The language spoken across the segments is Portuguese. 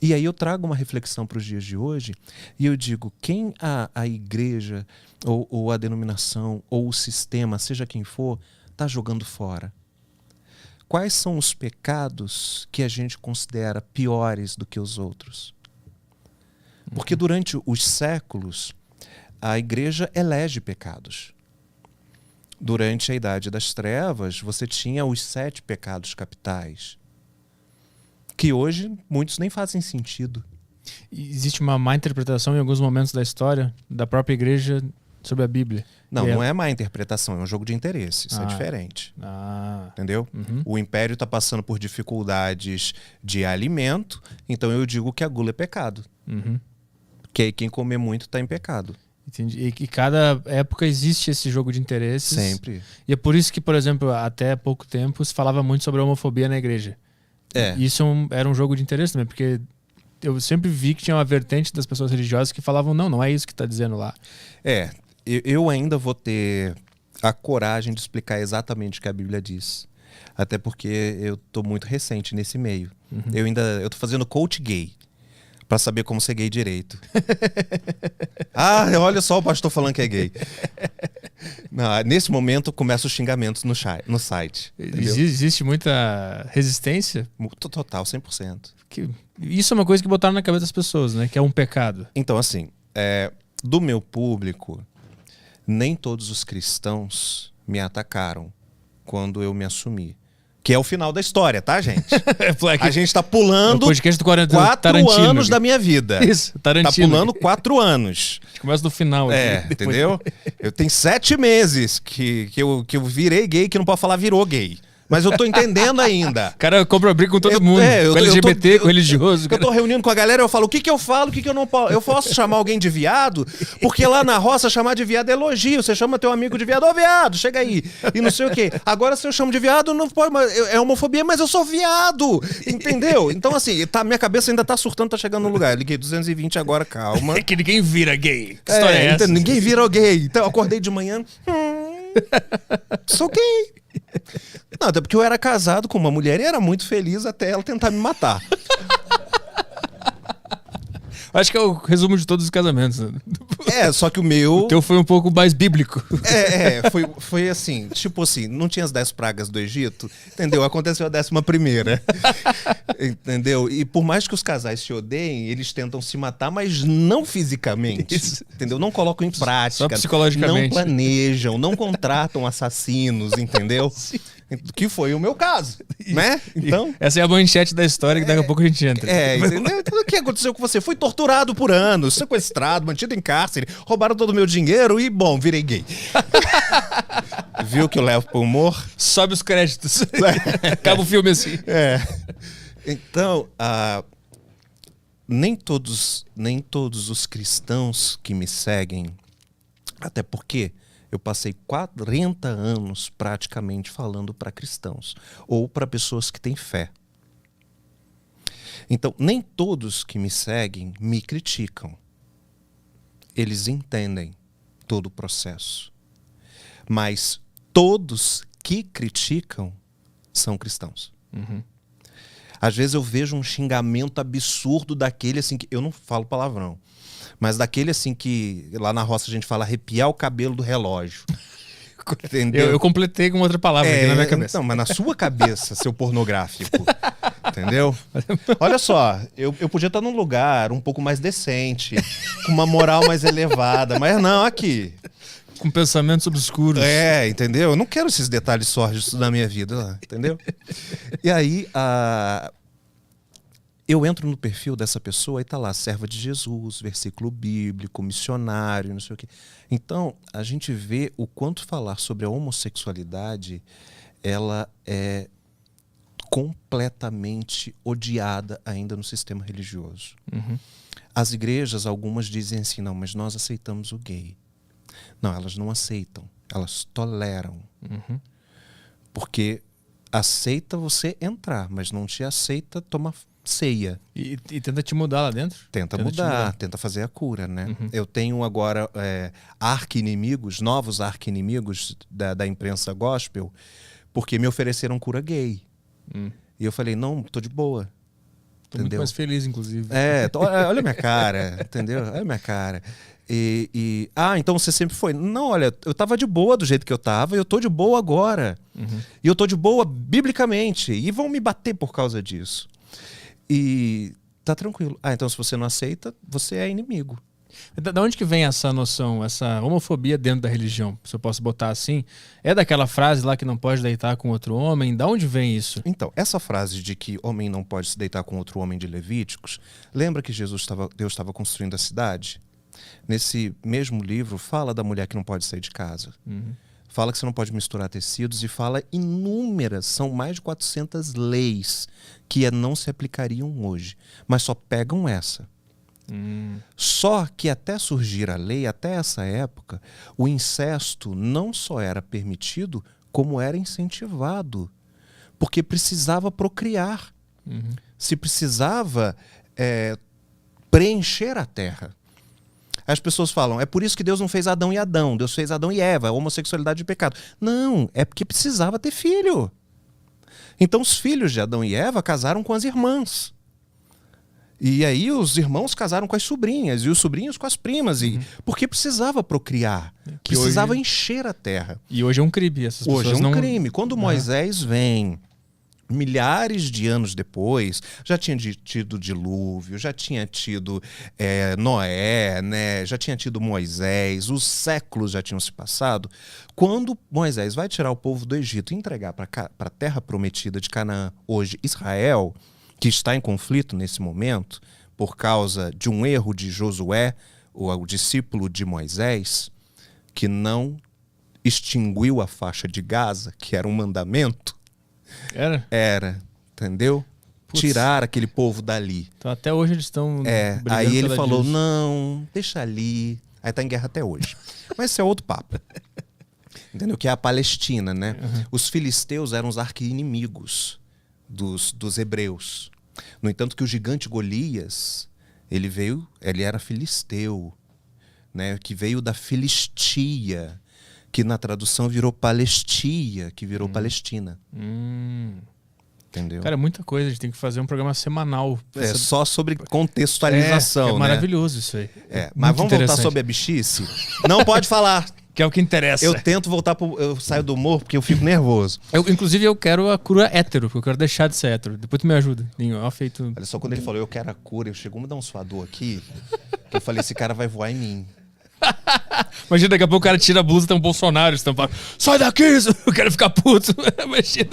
E aí eu trago uma reflexão para os dias de hoje e eu digo, quem a igreja ou a denominação ou o sistema, seja quem for, está jogando fora? Quais são os pecados que a gente considera piores do que os outros? Porque durante os séculos, a igreja elege pecados. Durante a Idade das Trevas, você tinha os 7 pecados capitais, que hoje muitos nem fazem sentido. Existe uma má interpretação em alguns momentos da história da própria igreja sobre a Bíblia. Não é má interpretação, é um jogo de interesse, isso é diferente. Entendeu? O império está passando por dificuldades de alimento, então eu digo que a gula é pecado. Que quem comer muito está em pecado. Entendi. E cada época existe esse jogo de interesses. Sempre. E é por isso que, por exemplo, até pouco tempo se falava muito sobre a homofobia na igreja. Isso era um jogo de interesse também, porque eu sempre vi que tinha uma vertente das pessoas religiosas que falavam, não é isso que está dizendo lá. Eu ainda vou ter a coragem de explicar exatamente o que a Bíblia diz. Até porque eu tô muito recente nesse meio. Eu tô fazendo coach gay para saber como ser gay direito. Olha só o pastor falando que é gay. Não, nesse momento começam os xingamentos no site. Existe muita resistência? Total, 100%. Isso é uma coisa que botaram na cabeça das pessoas, né? Que é um pecado. Então, assim, do meu público, nem todos os cristãos me atacaram quando eu me assumi. Que é o final da história, tá, gente? A gente tá pulando o podcast do 4 anos da minha vida. Isso, Tarantino. Tá pulando 4 anos. A gente começa do final. Entendeu? Eu tenho 7 meses que eu virei gay, que não pode falar virou gay. Mas eu tô entendendo ainda. O cara compra briga com todo mundo. Com LGBT, com religioso. Eu tô reunindo com a galera, eu falo, o que eu falo, o que eu não posso. Eu posso chamar alguém de viado? Porque lá na roça, chamar de viado é elogio. Você chama teu amigo de viado, viado, chega aí. E não sei o quê. Agora, se eu chamo de viado, não pode. É homofobia, mas eu sou viado. Entendeu? Então, assim, minha cabeça ainda tá surtando, tá chegando no lugar. Eu liguei 220 agora, calma. É que ninguém vira gay. Que história é essa? Ninguém vira gay. Então, eu acordei de manhã. Sou gay. Não, até porque eu era casado com uma mulher e era muito feliz até ela tentar me matar. Acho que é o resumo de todos os casamentos. Só que o meu... O teu foi um pouco mais bíblico. Foi assim, tipo assim, não tinha as 10 pragas do Egito, entendeu? Aconteceu a 11ª. Entendeu? E por mais que os casais se odeiem, eles tentam se matar, mas não fisicamente. Isso. Entendeu? Não colocam em prática. Só psicologicamente. Não planejam, não contratam assassinos, entendeu? Sim. Que foi o meu caso, né? Então, essa é a manchete da história que daqui a pouco a gente entra. Entendeu? Então, o que aconteceu com você? Fui torturado por anos, sequestrado, mantido em cárcere, roubaram todo o meu dinheiro e, bom, virei gay. Viu que eu levo pro humor? Sobe os créditos. Acaba o filme assim. Então, nem todos os cristãos que me seguem, até porque eu passei 40 anos praticamente falando para cristãos ou para pessoas que têm fé. Então, nem todos que me seguem me criticam. Eles entendem todo o processo. Mas todos que criticam são cristãos. Às vezes eu vejo um xingamento absurdo daquele assim que eu não falo palavrão. Mas daquele assim que lá na roça a gente fala arrepiar o cabelo do relógio. Entendeu? Eu completei com outra palavra aqui na minha cabeça. Então, mas na sua cabeça, seu pornográfico. Entendeu? Olha só, eu podia estar num lugar um pouco mais decente, com uma moral mais elevada, mas não, aqui. Com pensamentos obscuros. Entendeu? Eu não quero esses detalhes sórdidos na minha vida, entendeu? E aí, eu entro no perfil dessa pessoa e tá lá, serva de Jesus, versículo bíblico, missionário, não sei o quê. Então, a gente vê o quanto falar sobre a homossexualidade, ela é completamente odiada ainda no sistema religioso. As igrejas, algumas dizem assim, não, mas nós aceitamos o gay. Não, elas não aceitam, elas toleram. Porque aceita você entrar, mas não te aceita tomar ceia. E tenta te mudar lá dentro? Tenta mudar, tenta fazer a cura, né? Eu tenho agora arqui-inimigos, novos arqui-inimigos da imprensa gospel, porque me ofereceram cura gay. E eu falei, não, tô de boa. Tô muito mais feliz, inclusive. Olha a minha cara, entendeu? Olha a minha cara. Então você sempre foi. Não, olha, eu tava de boa do jeito que eu tava e eu tô de boa agora. E eu tô de boa biblicamente. E vão me bater por causa disso. E tá tranquilo. Então se você não aceita, você é inimigo. Da onde que vem essa noção, essa homofobia dentro da religião? Se eu posso botar assim. É daquela frase lá que não pode deitar com outro homem? Da onde vem isso? Então, essa frase de que homem não pode se deitar com outro homem de Levíticos, lembra que Deus estava construindo a cidade? Nesse mesmo livro, fala da mulher que não pode sair de casa. Fala que você não pode misturar tecidos e fala inúmeras, são mais de 400 leis que não se aplicariam hoje, mas só pegam essa. Só que até surgir a lei, até essa época, o incesto não só era permitido, como era incentivado, porque precisava procriar. Se precisava preencher a terra. As pessoas falam, é por isso que Deus não fez Adão e Adão, Deus fez Adão e Eva, a homossexualidade de pecado. Não, é porque precisava ter filho. Então os filhos de Adão e Eva casaram com as irmãs. E aí os irmãos casaram com as sobrinhas, e os sobrinhos com as primas, porque precisava procriar, precisava encher a terra. E hoje é um crime. Essas hoje pessoas é um crime. Quando Moisés vem, milhares de anos depois, já tinha tido dilúvio, já tinha tido Noé, né? Já tinha tido Moisés, os séculos já tinham se passado. Quando Moisés vai tirar o povo do Egito e entregar para a terra prometida de Canaã, hoje Israel, que está em conflito nesse momento, por causa de um erro de Josué, o discípulo de Moisés, que não extinguiu a faixa de Gaza, que era um mandamento. Era, entendeu? Putz. Tirar aquele povo dali. Então até hoje eles estão aí ele falou, não, deixa ali. Aí tá em guerra até hoje. Mas esse é outro papo. Entendeu? Que é a Palestina, né? Os filisteus eram os arqui-inimigos dos hebreus. No entanto que o gigante Golias, ele era filisteu, né? Que veio da Filistia, que na tradução virou Palestia, que virou Palestina. Entendeu? Cara, muita coisa, a gente tem que fazer um programa semanal. Só sobre contextualização, né? Maravilhoso isso aí. Mas vamos voltar sobre a bichice? Não pode falar. Que é o que interessa. Eu tento voltar eu saio do humor porque eu fico nervoso. Inclusive, eu quero a cura hétero, porque eu quero deixar de ser hétero. Depois tu me ajuda. Olha só, quando ele falou eu quero a cura, chegou a me dar um suador aqui, que eu falei, esse cara vai voar em mim. Imagina, daqui a pouco o cara tira a blusa e tem um Bolsonaro estampado. Sai daqui, eu quero ficar puto. Imagina.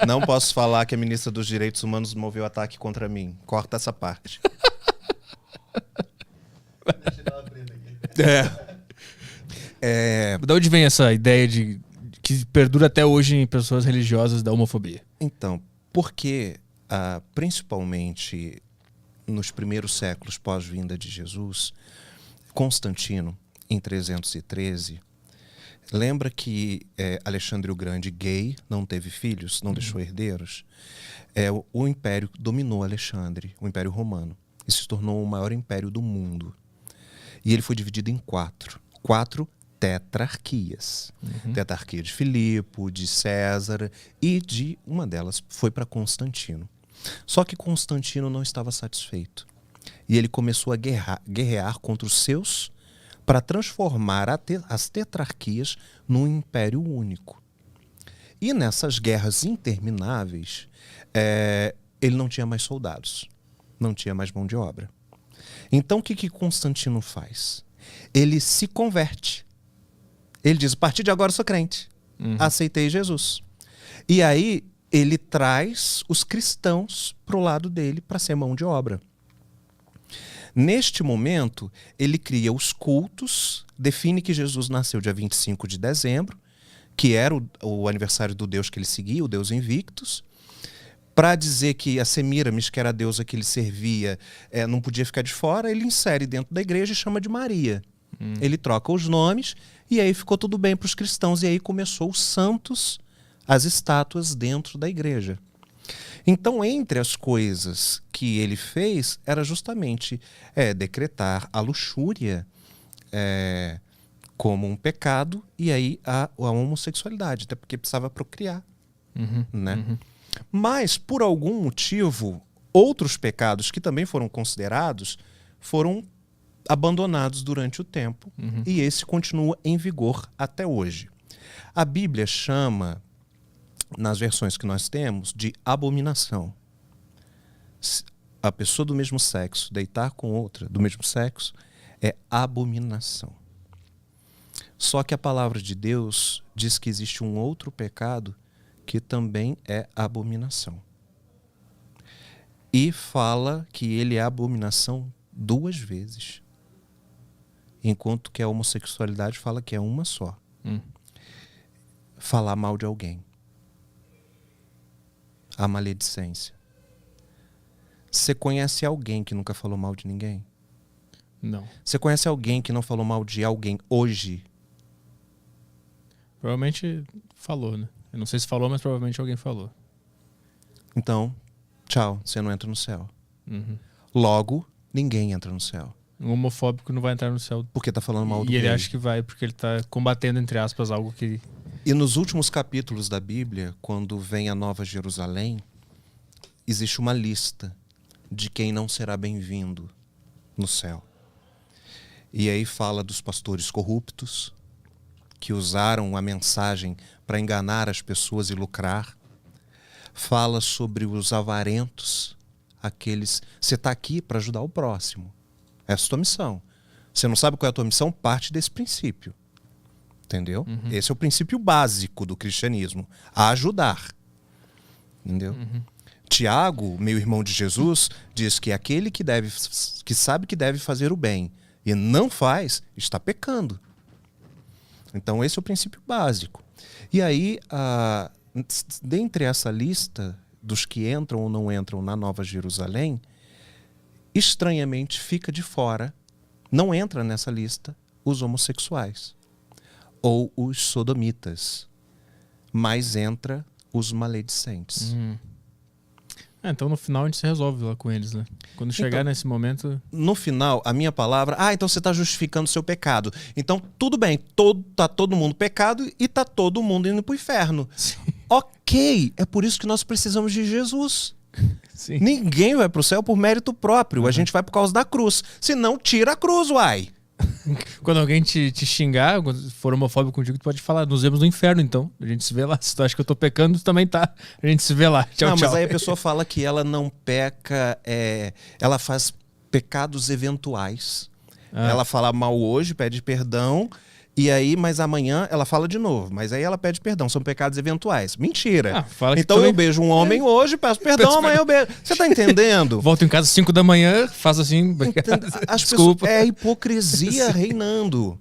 Não posso falar que a ministra dos Direitos Humanos moveu ataque contra mim. Corta essa parte. Deixa eu dar uma preta aqui. Da onde vem essa ideia que perdura até hoje em pessoas religiosas da homofobia? Então, porque principalmente nos primeiros séculos pós-vinda de Jesus, Constantino, em 313, lembra que Alexandre o Grande, gay, não teve filhos, não deixou herdeiros? O império dominou Alexandre, o Império Romano, e se tornou o maior império do mundo. E ele foi dividido em quatro tetrarquias. Tetrarquia de Filipe, de César, e uma delas foi para Constantino. Só que Constantino não estava satisfeito. E ele começou a guerrear contra os seus para transformar as tetrarquias num império único. E nessas guerras intermináveis, ele não tinha mais soldados, não tinha mais mão de obra. Então o que Constantino faz? Ele se converte. Ele diz, a partir de agora eu sou crente. Aceitei Jesus. E aí ele traz os cristãos para o lado dele para ser mão de obra. Neste momento, ele cria os cultos, define que Jesus nasceu dia 25 de dezembro, que era o aniversário do Deus que ele seguia, o Deus Invictus, para dizer que a Semíramis, que era a deusa que ele servia, não podia ficar de fora, ele insere dentro da igreja e chama de Maria. Ele troca os nomes e aí ficou tudo bem para os cristãos. E aí começou os santos, as estátuas dentro da igreja. Então, entre as coisas que ele fez, era justamente decretar a luxúria como um pecado e aí a homossexualidade, até porque precisava procriar. Né? Mas, por algum motivo, outros pecados que também foram considerados foram abandonados durante o tempo, e esse continua em vigor até hoje. A Bíblia chama, nas versões que nós temos, de abominação. A pessoa do mesmo sexo deitar com outra do mesmo sexo é abominação. Só que a palavra de Deus diz que existe um outro pecado que também é abominação. E fala que ele é abominação 2 vezes. Enquanto que a homossexualidade fala que é uma só. Falar mal de alguém. A maledicência. Você conhece alguém que nunca falou mal de ninguém? Não. Você conhece alguém que não falou mal de alguém hoje? Provavelmente falou, né? Eu não sei se falou, mas provavelmente alguém falou. Então, tchau, você não entra no céu. Logo, ninguém entra no céu. Um homofóbico não vai entrar no céu. Porque tá falando mal do E ele gay. acha que vai, porque ele tá combatendo, entre aspas, algo que... E nos últimos capítulos da Bíblia, quando vem a Nova Jerusalém, existe uma lista de quem não será bem-vindo no céu. E aí fala dos pastores corruptos, que usaram a mensagem para enganar as pessoas e lucrar. Fala sobre os avarentos, aqueles... Você está aqui para ajudar o próximo. Essa é a tua missão. Você não sabe qual é a tua missão? Parte desse princípio. Entendeu? Esse é o princípio básico do cristianismo. A ajudar. Entendeu? Tiago, meu irmão de Jesus, diz que aquele que sabe que deve fazer o bem e não faz, está pecando. Então esse é o princípio básico. E aí, dentre essa lista dos que entram ou não entram na Nova Jerusalém, estranhamente fica de fora, não entra nessa lista, os homossexuais ou os sodomitas, mas entra os maledicentes. Então no final a gente se resolve lá com eles, né? Quando chegar nesse momento... No final, a minha palavra... então você está justificando o seu pecado. Então tudo bem, tá todo mundo pecado e tá todo mundo indo pro inferno. Sim. Ok, é por isso que nós precisamos de Jesus. Sim. Ninguém vai pro céu por mérito próprio. A gente vai por causa da cruz. Se não, tira a cruz, uai. Quando alguém te xingar, quando for homofóbico contigo, tu pode falar, nos vemos no inferno, então. A gente se vê lá. Se tu acha que eu tô pecando, tu também tá. A gente se vê lá. Tchau, tchau. Mas aí a pessoa fala que ela não peca, ela faz pecados eventuais. Ela fala mal hoje, pede perdão, e aí, mas amanhã ela fala de novo. Mas aí ela pede perdão, são pecados eventuais. Mentira. Então eu beijo um homem hoje, peço perdão, amanhã eu beijo. Você tá entendendo? Volto em casa às 5 da manhã, faço assim... Desculpa. É a hipocrisia reinando.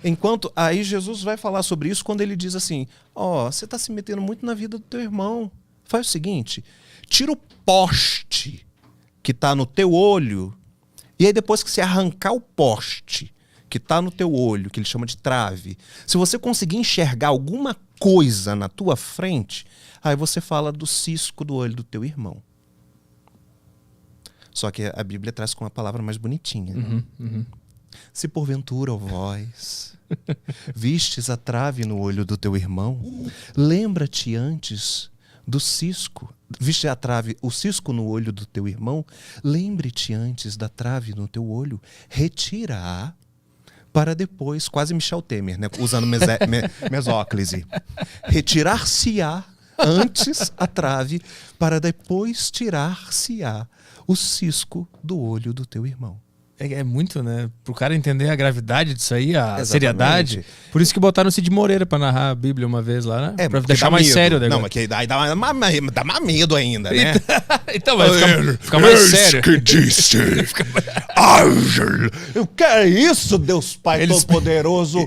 Enquanto aí Jesus vai falar sobre isso quando ele diz assim, você tá se metendo muito na vida do teu irmão. Faz o seguinte, tira o poste que tá no teu olho, e aí depois que você arrancar o poste que está no teu olho, que ele chama de trave, se você conseguir enxergar alguma coisa na tua frente, aí você fala do cisco do olho do teu irmão. Só que a Bíblia traz com uma palavra mais bonitinha. Se porventura, ó vós, vistes a trave no olho do teu irmão, lembra-te antes do cisco. Viste a trave, o cisco no olho do teu irmão, lembre-te antes da trave no teu olho, retira-a, para depois, quase Michel Temer, né? Usando mesóclise. Retirar-se-á antes a trave, para depois tirar-se-á o cisco do olho do teu irmão. É muito, né? Pro cara entender a gravidade disso aí, a seriedade. Por isso que botaram o Cid Moreira pra narrar a Bíblia uma vez lá, né? Pra deixar mais sério o negócio. Não, mas que daí dá mais medo ainda, né? Então vai ficar mais sério. Que disse. O que é isso, Deus Pai Todo-Poderoso?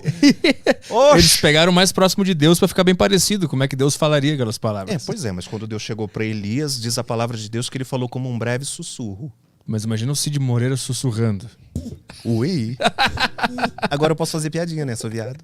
Eles pegaram o mais próximo de Deus pra ficar bem parecido. Como é que Deus falaria aquelas palavras? Pois é, mas quando Deus chegou pra Elias, diz a palavra de Deus que ele falou como um breve sussurro. Mas imagina o Cid Moreira sussurrando. Ui. Agora eu posso fazer piadinha, né, sou viado.